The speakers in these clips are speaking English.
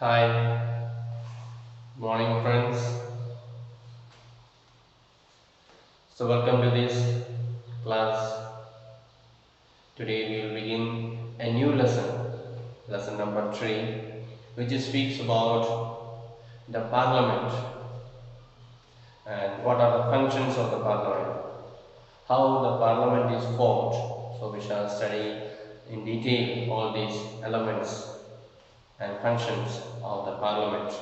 Hi, morning friends. So welcome to this class. Today we will begin a new lesson number 3, which speaks about the parliament and what are the functions of the parliament, how the parliament is formed. So we shall study in detail all these elements and functions of the parliament.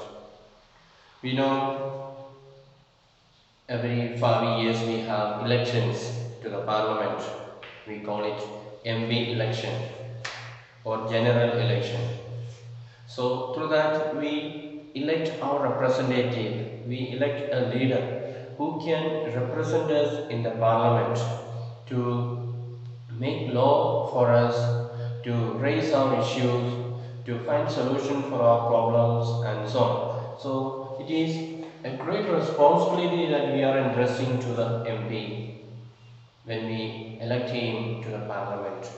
We know every 5 years we have elections to the parliament. We call it MP election or general election. So through that we elect our representative. We elect a leader who can represent us in the parliament to make law for us, to raise our issues, to find solution for our problems and so on. So it is a great responsibility that we are entrusting to the MP when we elect him to the parliament,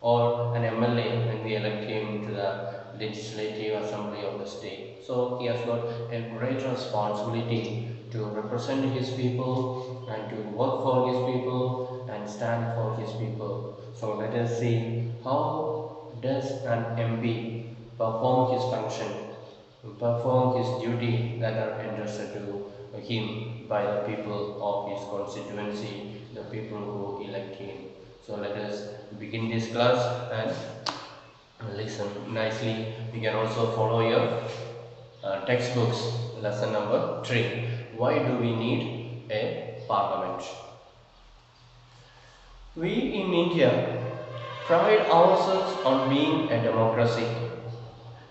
or an MLA when we elect him to the legislative assembly of the state. So he has got a great responsibility to represent his people and to work for his people and stand for his people. So let us see how does an MP perform his function, perform his duty that are entrusted to him by the people of his constituency, the people who elect him. So let us begin this class and listen nicely. You can also follow your textbooks, lesson number 3. Why do we need a parliament? We in India pride ourselves on being a democracy.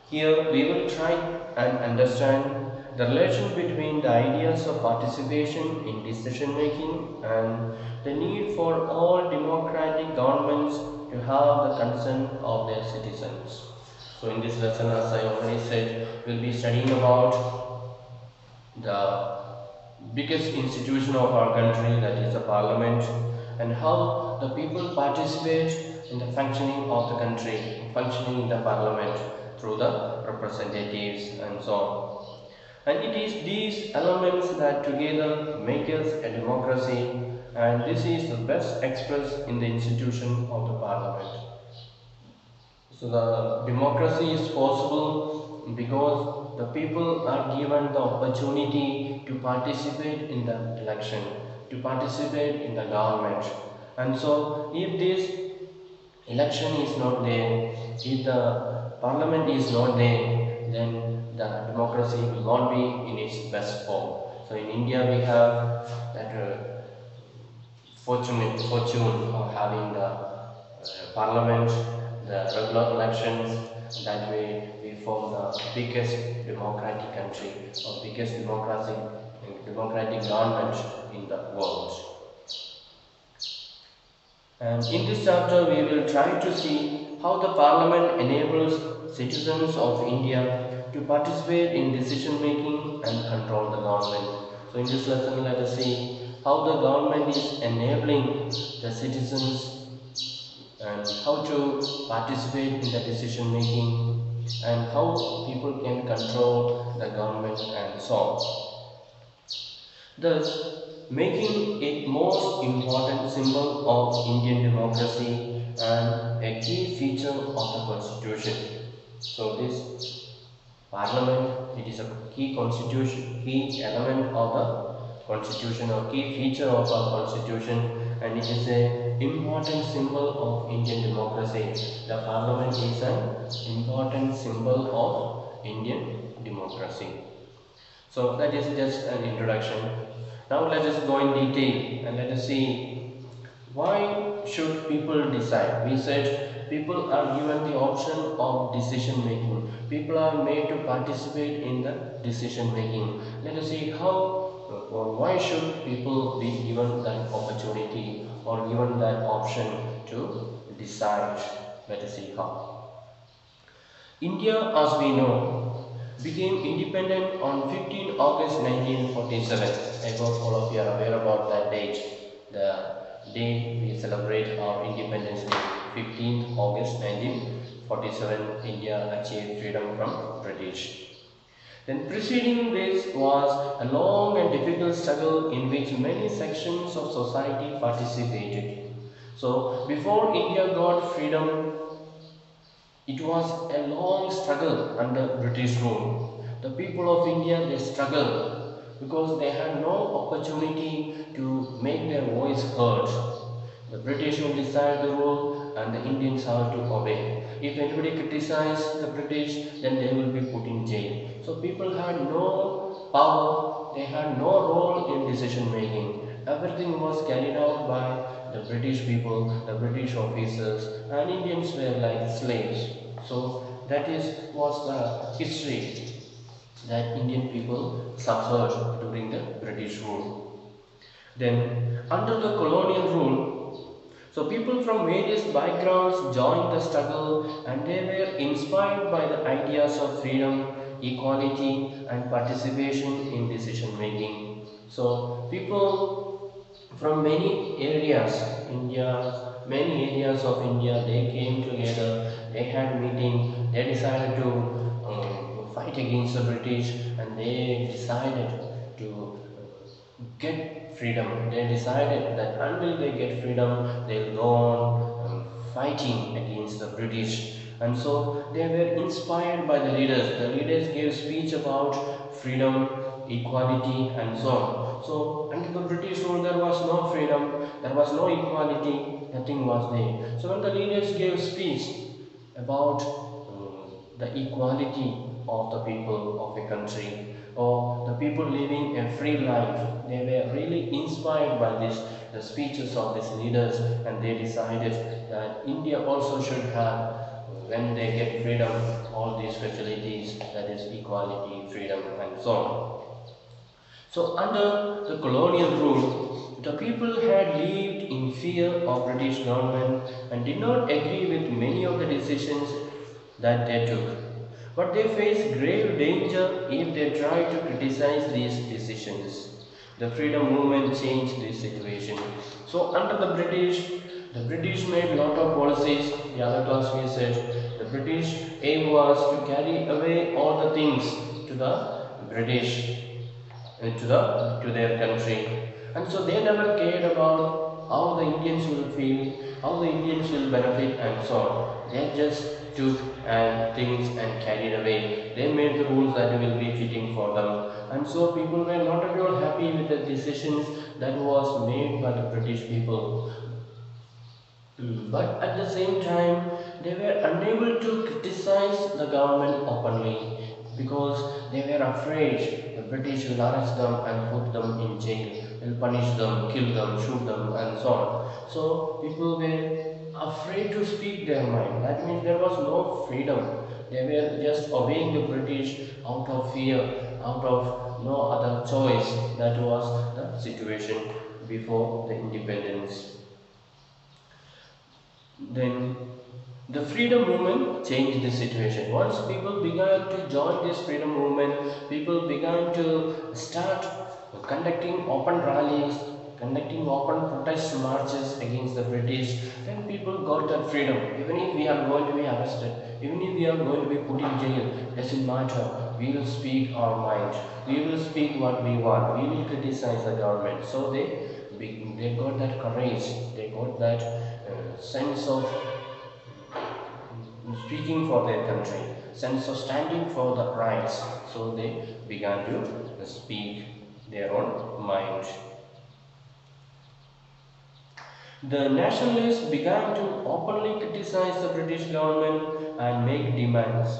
Here we will try and understand the relation between the ideas of participation in decision making and the need for all democratic governments to have the consent of their citizens. So in this lesson, as I already said, we'll be studying about the biggest institution of our country, that is the parliament, and how the people participate in the functioning of the country, functioning in the parliament through the representatives and so on. And it is these elements that together make us a democracy, and this is the best expressed in the institution of the parliament. So the democracy is possible because the people are given the opportunity to participate in the election, to participate in the government. And so if this election is not there, if the parliament is not there, then the democracy will not be in its best form. So in India we have that fortune of having the parliament, the regular elections. That way we form the biggest democratic country or biggest democratic government in the world. And in this chapter we will try to see how the parliament enables citizens of India to participate in decision making and control the government. So in this lesson let us see how the government is enabling the citizens and how to participate in the decision making and how people can control the government and so on. Thus, making it most important symbol of Indian democracy and a key feature of the constitution. So this parliament, it is a key constitution, key element of the constitution or key feature of our constitution, and it is a important symbol of Indian democracy. The parliament is an important symbol of Indian democracy. So that is just an introduction. Now let us go in detail and let us see why should people decide. We said people are given the option of decision making. People are made to participate in the decision making. Let us see how or why should people be given that opportunity or given that option to decide. Let us see how. India, as we know, became independent on 15 August 1947. I hope all of you are aware about that date. The day we celebrate our Independence Day, 15th August 1947, India achieved freedom from British. Then preceding this was a long and difficult struggle in which many sections of society participated. So before India got freedom, it was a long struggle under British rule. The people of India, they struggled because they had no opportunity to make their voice heard. The British will decide the rule and the Indians have to obey. If anybody criticizes the British, then they will be put in jail. So people had no power, they had no role in decision making. Everything was carried out by the British people, the British officers, and Indians were like slaves. So that is was the history that Indian people suffered during the British rule. Then, under the colonial rule, so people from various backgrounds joined the struggle and they were inspired by the ideas of freedom, equality, and participation in decision making. So, people from many areas of India, they came together, they had meeting, they decided to fight against the British and they decided to get freedom. They decided that until they get freedom, they'll go on fighting against the British. And so they were inspired by the leaders. The leaders gave speech about freedom, equality, and so on. So under the British rule, there was no freedom, there was no equality, nothing was there. So when the leaders gave speech about the equality of the people of a country or the people living a free life, they were really inspired by this the speeches of these leaders, and they decided that India also should have, when they get freedom, all these facilities, that is equality, freedom, and so on. So under the colonial rule, the people had lived in fear of British government and did not agree with many of the decisions that they took. But they faced grave danger if they tried to criticize these decisions. The freedom movement changed this situation. So under the British made lot of policies. The other class we said the British aim was to carry away all the things to the British to their country, and so they never cared about how the Indians will feel, how the Indians will benefit, and so on. They just took and things and carried away. They made the rules that will be fitting for them, and so people were not at all happy with the decisions that was made by the British people. But at the same time, they were unable to criticize the government openly because they were afraid the British will arrest them and put them in jail, will punish them, kill them, shoot them, and so on. So people were afraid to speak their mind. That means there was no freedom. They were just obeying the British out of fear, out of no other choice. That was the situation before the independence. Then the freedom movement changed the situation. Once people began to join this freedom movement, people began to start conducting open rallies, conducting open protest marches against the British. Then people got that freedom. Even if we are going to be arrested, even if we are going to be put in jail, doesn't matter. We will speak our mind. We will speak what we want. We will criticize the government. So they got that courage. They got that sense of speaking for their country, sense of standing for the rights. So they began to speak their own mind. The nationalists began to openly criticize the British government and make demands.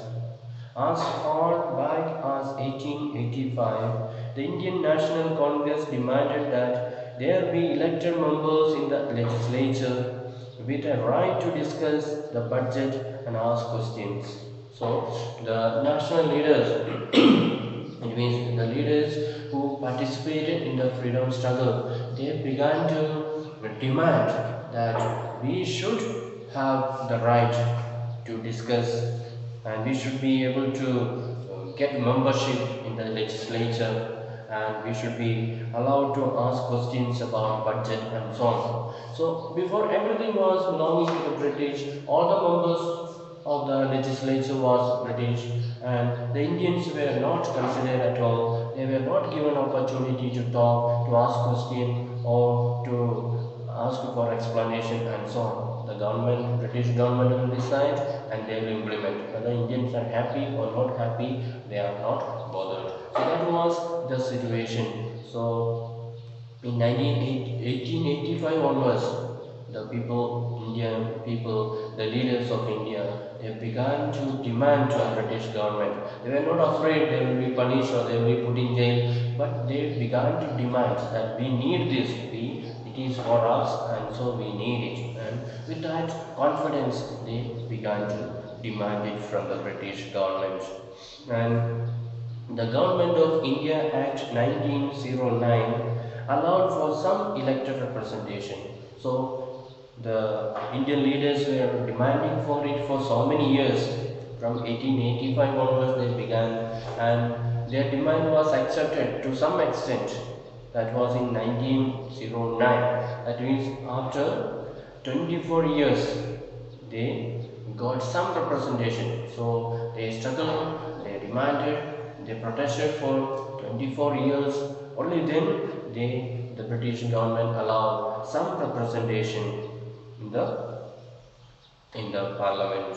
As far back as 1885, the Indian National Congress demanded that there be elected members in the legislature with a right to discuss the budget and ask questions. So the national leaders, it means the leaders who participated in the freedom struggle, they began to demand that we should have the right to discuss and we should be able to get membership in the legislature, and we should be allowed to ask questions about budget and so on. So before everything was belonging to the British, all the members of the legislature was British, and the Indians were not considered at all. They were not given opportunity to talk, to ask question, or to ask for explanation and so on. The government, British government will decide and they will implement. Whether Indians are happy or not happy, they are not bothered. So that was the situation. So in 1885 onwards, the people, Indian people, the leaders of India, they began to demand to the British government. They were not afraid they will be punished or they will be put in jail, but they began to demand that we need this, it is for us, and so we need it. And with that confidence, they began to demand it from the British government. And the Government of India Act 1909 allowed for some elected representation. So the Indian leaders were demanding for it for so many years. From 1885 onwards they began, and their demand was accepted to some extent. That was in 1909. That means after 24 years they got some representation. So they struggled, they demanded, they protested for 24 years. Only then the British government allowed some representation in the parliament.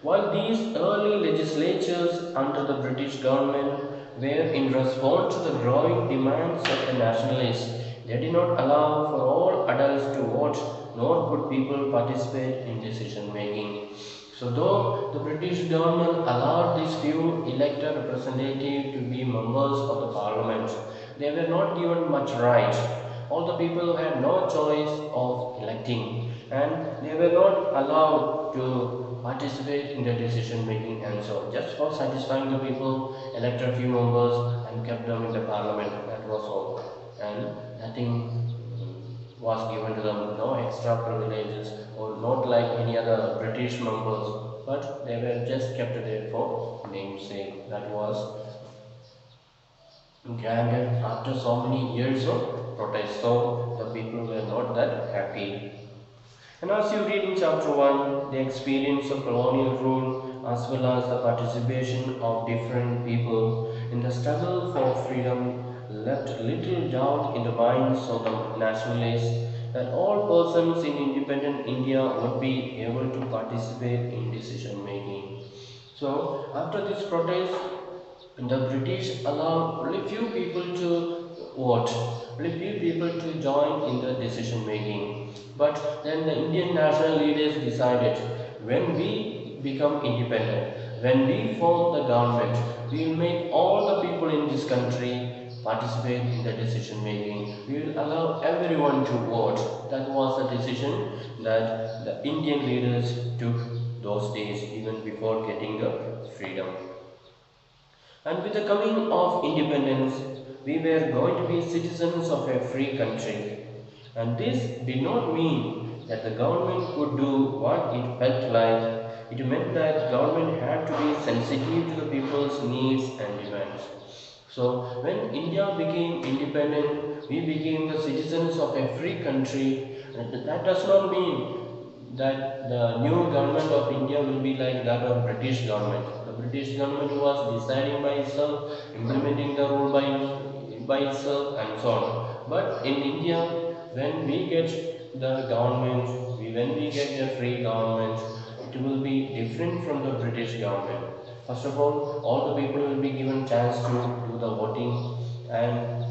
While these early legislatures under the British government were in response to the growing demands of the nationalists, they did not allow for all adults to vote, nor could people participate in decision making. So, though the British government allowed these few elected representatives to be members of the parliament, they were not given much right. All the people had no choice of electing, and they were not allowed to participate in the decision making, and so just for satisfying the people, elected few members and kept them in the parliament. That was all, and nothing was given to them, no extra privileges or not like any other British members, but they were just kept there for namesake. That was granted after so many years of protest, so the people were not that happy. And as you read in chapter 1, the experience of colonial rule as well as the participation of different people in the struggle for freedom left little doubt in the minds of the nationalists that all persons in independent India would be able to participate in decision making. So, after this protest, the British allowed only few people to vote, only few people to join in the decision making. But then the Indian national leaders decided, when we become independent, when we form the government, we will make all the people in this country participate in the decision making. We will allow everyone to vote. That was the decision that the Indian leaders took those days, even before getting the freedom. And with the coming of independence, we were going to be citizens of a free country. And this did not mean that the government could do what it felt like. It meant that government had to be sensitive to the people's needs and demands. So when India became independent, we became the citizens of a free country. And that does not mean that the new government of India will be like that of British government. The British government was deciding by itself, implementing the rule by itself, and so on. But in India, when we get the government, when we get the free government, it will be different from the British government. First of all the people will be given chance to do the voting, and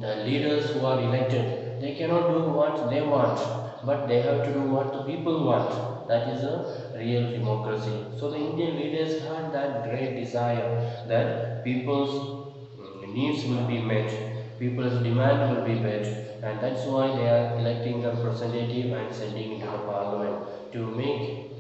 the leaders who are elected, they cannot do what they want, but they have to do what the people want. That is a real democracy. So the Indian leaders had that great desire that people's needs will be met, people's demand will be met, and that's why they are electing the representative and sending into the parliament to make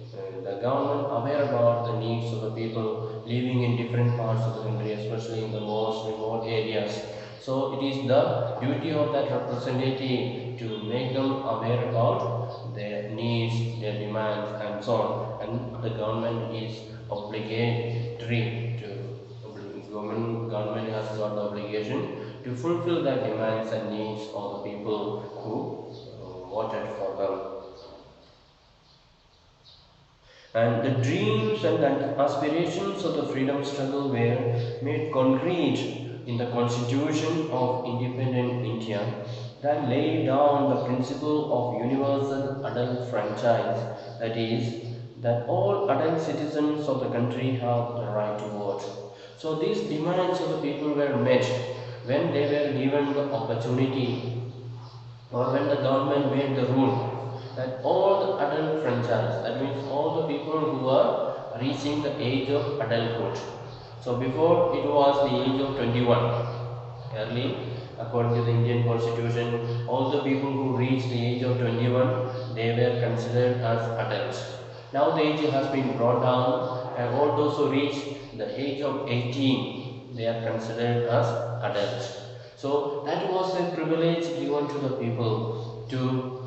the government aware about the needs of the people living in different parts of the country, especially in the most remote areas. So it is the duty of that representative to make them aware about their needs, their demands, and so on. And the government is obligatory to government has got the obligation to fulfill the demands and needs of the people who voted for them. And the dreams and the aspirations of the freedom struggle were made concrete in the Constitution of Independent India that laid down the principle of universal adult franchise, that is, that all adult citizens of the country have the right to vote. So these demands of the people were met when they were given the opportunity, or when the government made the rule that all the adult franchise, that means all the people who are reaching the age of adulthood. So before it was the age of 21. Early, according to the Indian constitution, all the people who reached the age of 21, they were considered as adults. Now the age has been brought down, and all those who reach the age of 18, they are considered as adults. So that was a privilege given to the people to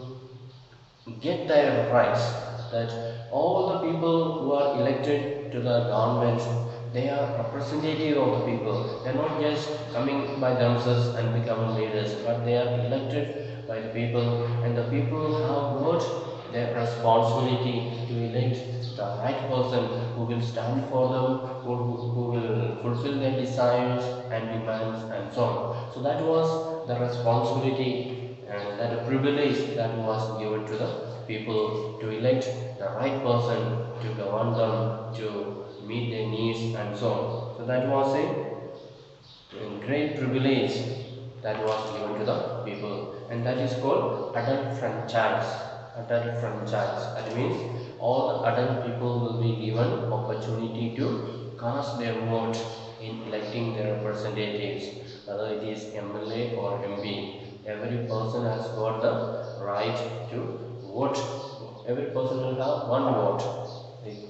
get their rights, that all the people who are elected to the government, they are representative of the people. They are not just coming by themselves and becoming leaders, but they are elected by the people, and the people have got their responsibility to elect the right person who will stand for them, who will fulfill their desires and demands and so on. So that was the responsibility and that privilege that was given to the people to elect the right person to govern them, to meet their needs and so on. So that was a great privilege that was given to the people, and that is called adult franchise. Adult franchise. That means all the adult people will be given opportunity to cast their vote in electing their representatives, whether it is MLA or MP. Every person has got the right to vote. Every person will have one vote,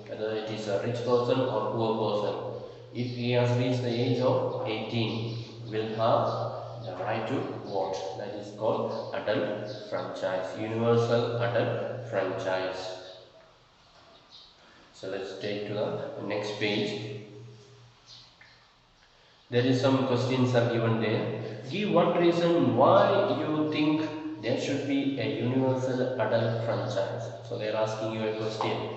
whether it is a rich person or poor person. If he has reached the age of 18, will have the right to vote. That is called adult franchise, universal adult franchise. So let's take to the next page. There is some questions are given there. Give one reason why you think there should be a universal adult franchise. So they are asking you a question.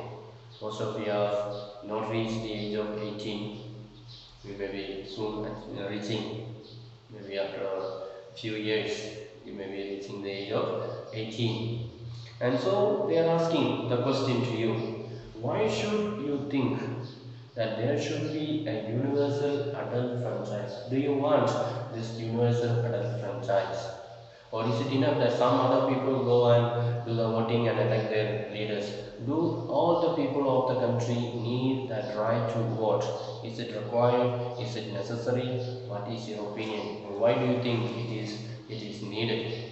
Most of you have not reached the age of 18. We may be soon reaching, maybe after a few years, you may be reaching the age of 18. And so they are asking the question to you, why should you think that there should be a universal adult franchise? Do you want this universal adult franchise? Or is it enough that some other people go and do the voting and elect their leaders? Do all the people of the country need that right to vote? Is it required? Is it necessary? What is your opinion? Why do you think it is needed?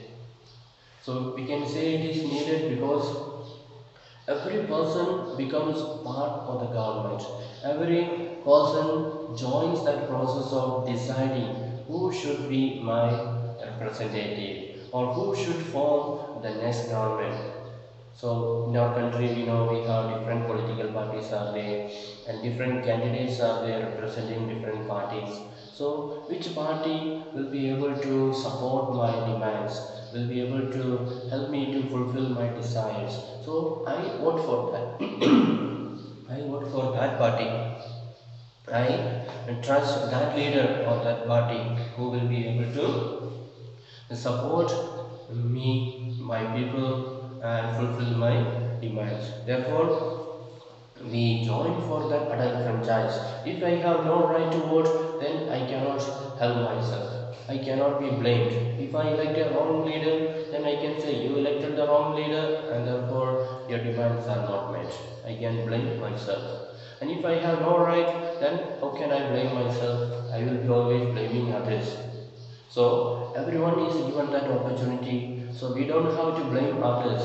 So we can say it is needed because every person becomes part of the government. Every person joins that process of deciding who should be my representative or who should form the next government. So in our country, we know we have different political parties are there, and different candidates are there representing different parties. So which party will be able to support my demands, will be able to help me to fulfill my desires? So I vote for that. I vote for that party. I trust that leader or that party who will be able to support me, my people, and fulfill my demands. Therefore, we join for that adult franchise. If I have no right to vote, then I cannot help myself. I cannot be blamed. If I elect a wrong leader, then I can say you elected the wrong leader and therefore your demands are not met. I can blame myself. And if I have no right, then how can I blame myself? I will be always blaming others. So everyone is given that opportunity. So we don't have to blame others.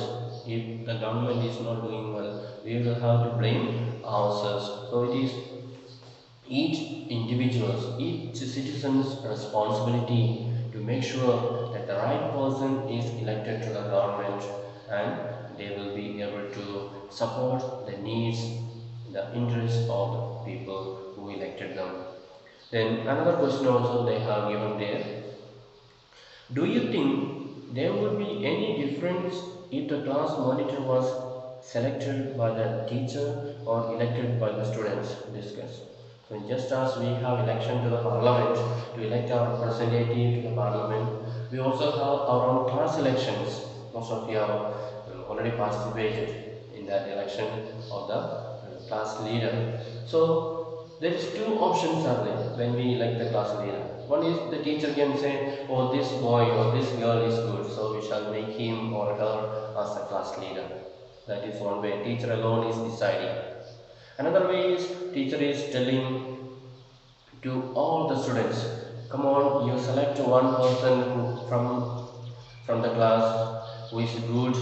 If the government is not doing well, we will have to blame ourselves. So it is each citizen's responsibility to make sure that the right person is elected to the government, and they will be able to support the needs, the interests of the people who elected them. Then another question also they have given there. Do you think there would be any difference if the class monitor was selected by the teacher or elected by the students. Discuss. So just as we have election to the parliament to elect our representative to the parliament, we also have our own class elections. Most of you have already participated in that election of the class leader. So there is two options are there when we elect the class leader. One is the teacher can say, oh, this boy or this girl is good, so we shall make him or her as the class leader. That is one way. Teacher alone is deciding. Another way is teacher is telling to all the students, come on, you select one person from the class who is good,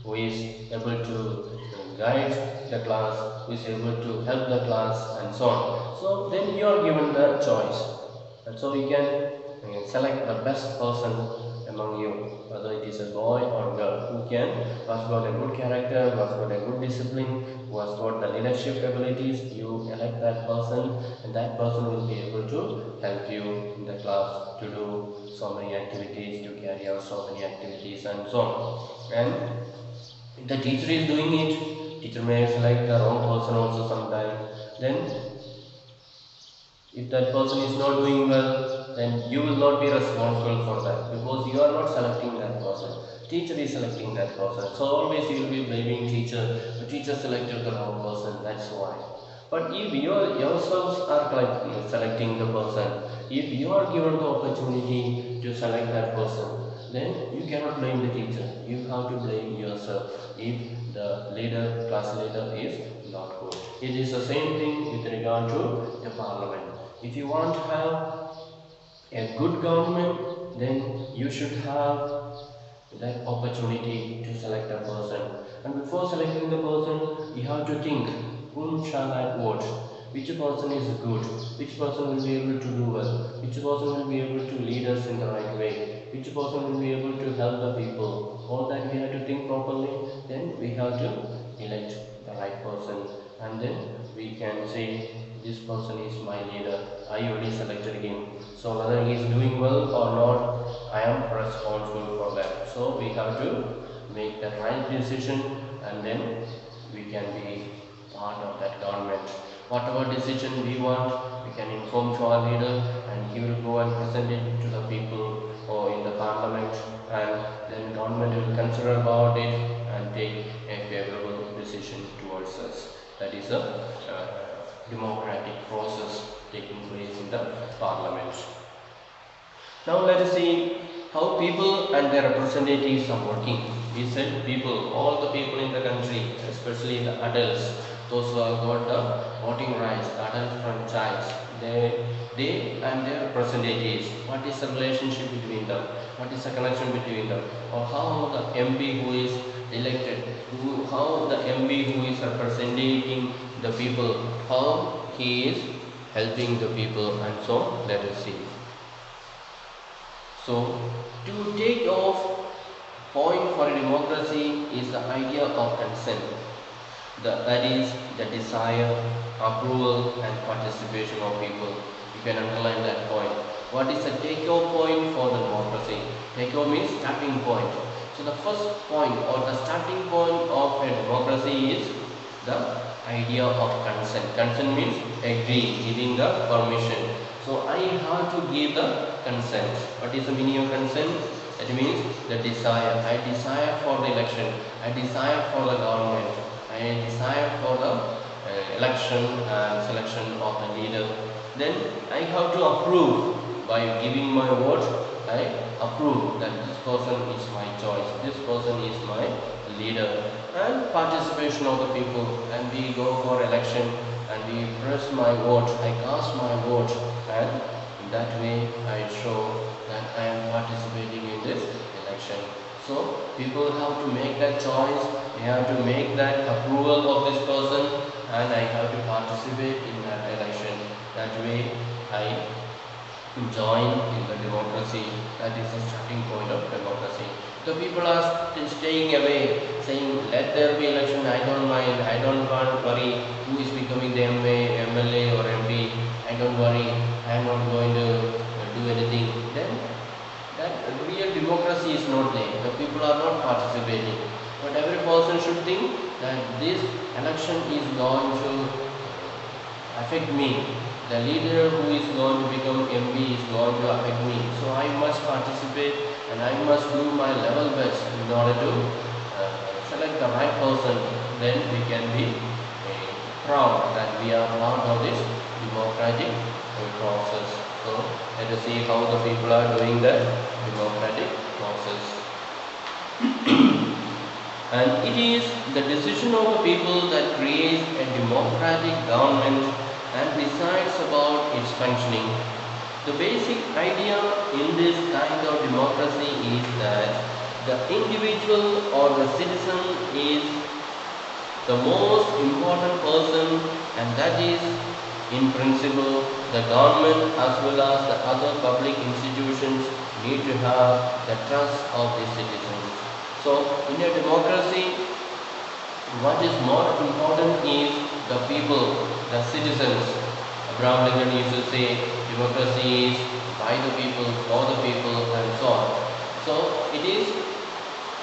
who is able to guide the class, who is able to help the class, and so on. So then you are given the choice, and so you can select the best person among you, whether it is a boy or girl, who has got a good character, who has got a good discipline, who has got the leadership abilities. You elect that person, and that person will be able to help you in the class to do so many activities, to carry out so many activities, and so on. And if the teacher is doing it, teacher may select the wrong person also sometimes. Then if that person is not doing well, then you will not be responsible for that, because you are not selecting that person. Teacher is selecting that person. So always you will be blaming teacher. The teacher selected the wrong person, that's why. But if you yourselves are selecting the person, if you are given the opportunity to select that person, then you cannot blame the teacher. You have to blame yourself if the leader, class leader is not good. It is the same thing with regard to the parliament. If you want to have a good government, then you should have that opportunity to select a person. And before selecting the person, you have to think, whom shall I vote? Which person is good? Which person will be able to do well? Which person will be able to lead us in the right way? Which person will be able to help the people? All that we have to think properly. Then we have to elect the right person, and then we can say, this person is my leader. I already selected him. So whether he is doing well or not, I am responsible for that. So we have to make the right decision, and then we can be part of that government. Whatever decision we want, we can inform to our leader, and he will go and present it to the people or in the parliament, and then government will consider about it and take a favorable decision towards us. That is a democratic process taking place in the parliament. Now let us see how people and their representatives are working. We said people, all the people in the country, especially the adults, those who have got the voting rights, the adult franchise, they and their representatives, what is the relationship between them? What is the connection between them? Or how the MP who is elected, how the MP who is representing the people, how he is helping the people, and so let us see. So to take off point for a democracy is the idea of consent. That is the desire, approval, and participation of people. You can underline that point. What is the take-off point for the democracy? Take-off means starting point. So the first point or the starting point of a democracy is the idea of consent. Consent means agree, giving the permission. So I have to give the consent. What is the meaning of consent? It means the desire. I desire for the election. I desire for the government. I desire for the election and selection of the leader. Then I have to approve by giving my vote. I approve that this person is my choice. This person is my leader. And participation of the people. And we go for election and we press my vote. I cast my vote, and in that way I show that I am participating in this election. So people have to make that choice, they have to make that approval of this person, and I have to participate in that election. That way I join in the democracy. That is the starting point of democracy. The people are staying away, saying, let there be election, I don't mind, I don't worry who is becoming the MLA or MP, I don't worry, I am not going to do anything. Then that real democracy is not there. The people are not participating. But every person should think, that this election is going to affect me. The leader who is going to become MP is going to affect me. So I must participate and I must do my level best in order to select the right person. Then we can be proud that we are part of this democratic process. So let us see how the people are doing the democratic process. And it is the decision of the people that creates a democratic government and decides about its functioning. The basic idea in this kind of democracy is that the individual or the citizen is the most important person, and that is in principle the government as well as the other public institutions need to have the trust of the citizens. So in a democracy, what is more important is the people, the citizens. Abraham Lincoln used to say democracy is by the people, for the people, and so on. So it is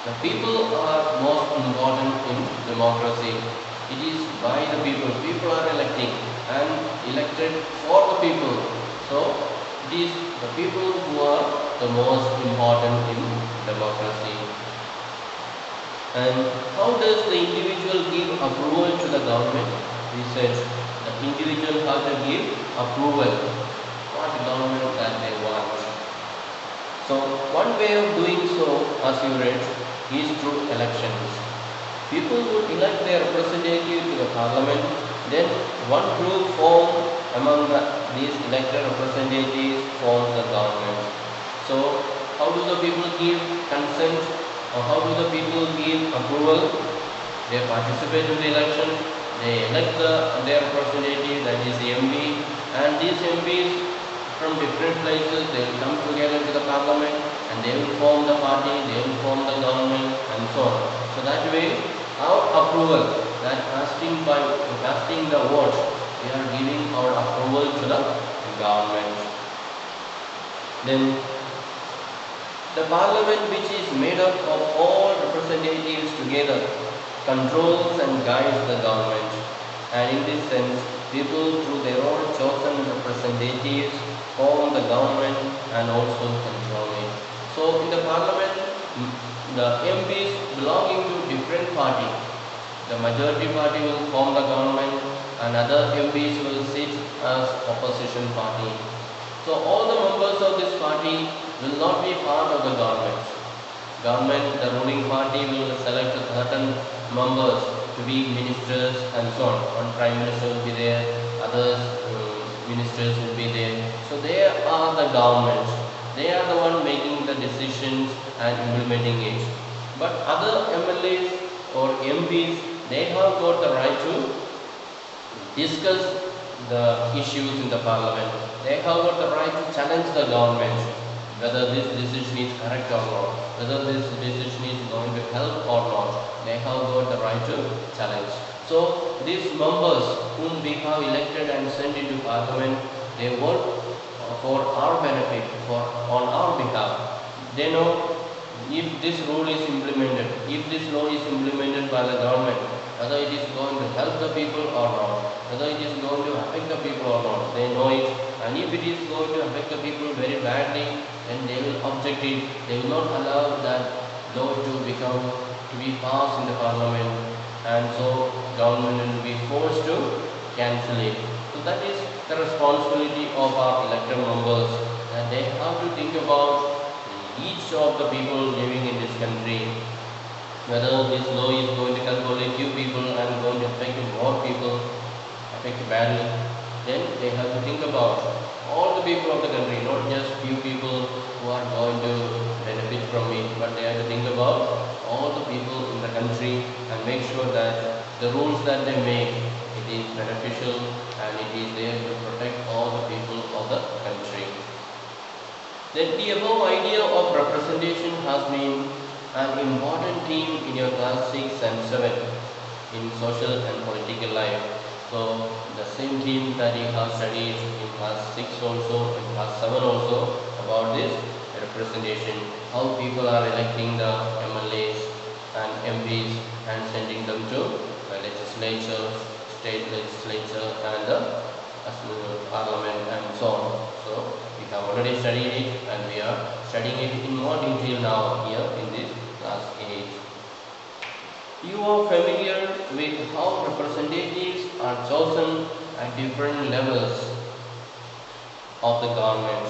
the people are most important in democracy. It is by the people. People are electing and elected for the people. So it is the people who are the most important in democracy. And how does the individual give approval to the government? We said the individual has to give approval what government that they want. So one way of doing so, as you read, is through elections. People would elect their representative to the parliament, then one group formed among these elected representatives forms the government. So how do the people give consent? Or how do the people give approval? They participate in the election, they elect their representative, that is the MP, and these MPs from different places, they will come together to the parliament and they will form the party, they will form the government and so on. So that way, our approval, that casting the vote, we are giving our approval to the government. Then the parliament, which is made up of all representatives together, controls and guides the government. And in this sense, people through their own chosen representatives form the government and also control it. So in the parliament, the MPs belonging to different party, the majority party will form the government and other MPs will sit as opposition party. So all the members of this party will not be part of the government. The ruling party will select certain members to be ministers and so on. One prime minister will be there, others ministers will be there. So they are the government. They are the one making the decisions and implementing it. But other MLAs or MPs, they have got the right to discuss the issues in the parliament. They have got the right to challenge the government whether this decision is correct or not, whether this decision is going to help or not. They have got the right to challenge. So these members whom we have elected and sent into parliament, they work for our benefit, on our behalf. They know if this rule is implemented, if this law is implemented by the government, whether it is going to help the people or not, whether it is going to affect the people or not. They know it, and if it is going to affect the people very badly, then they will object it. They will not allow that law to be passed in the parliament, and so government will be forced to cancel it. So that is the responsibility of our elected members, and they have to think about each of the people living in this country, whether this law is going to help only few people and going to affect more people, affect badly. Then they have to think about all the people of the country, not just few people who are going to benefit from it, but they have to think about all the people in the country and make sure that the rules that they make, it is beneficial and it is there to protect all the people of the country. Then the above idea of representation has been an important theme in your class 6 and 7 in social and political life. So the same theme that you have studied in class 6 also, in class 7 also, about this representation, how people are electing the MLAs and MPs and sending them to the legislature, state legislature and the parliament and so on. So we have already studied it and we are studying it in more detail now here in this class 8. You are familiar with how representatives are chosen at different levels of the government.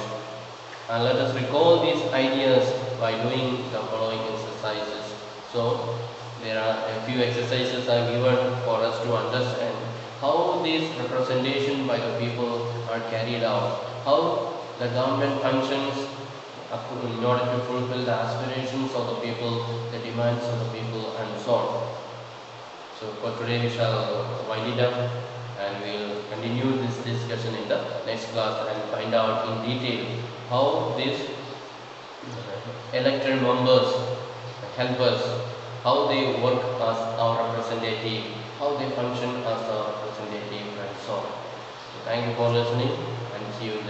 And let us recall these ideas by doing the following exercises. So there are a few exercises are given for us to understand how this representation by the people are carried out, how the government functions in order to fulfill the aspirations of the people, the demands of the people and so on. So for today we shall wind it up and we will continue this discussion in the next class and find out in detail how these elected members help us, how they work as our representative, how they function as our representative and so on. So thank you for listening and see you in the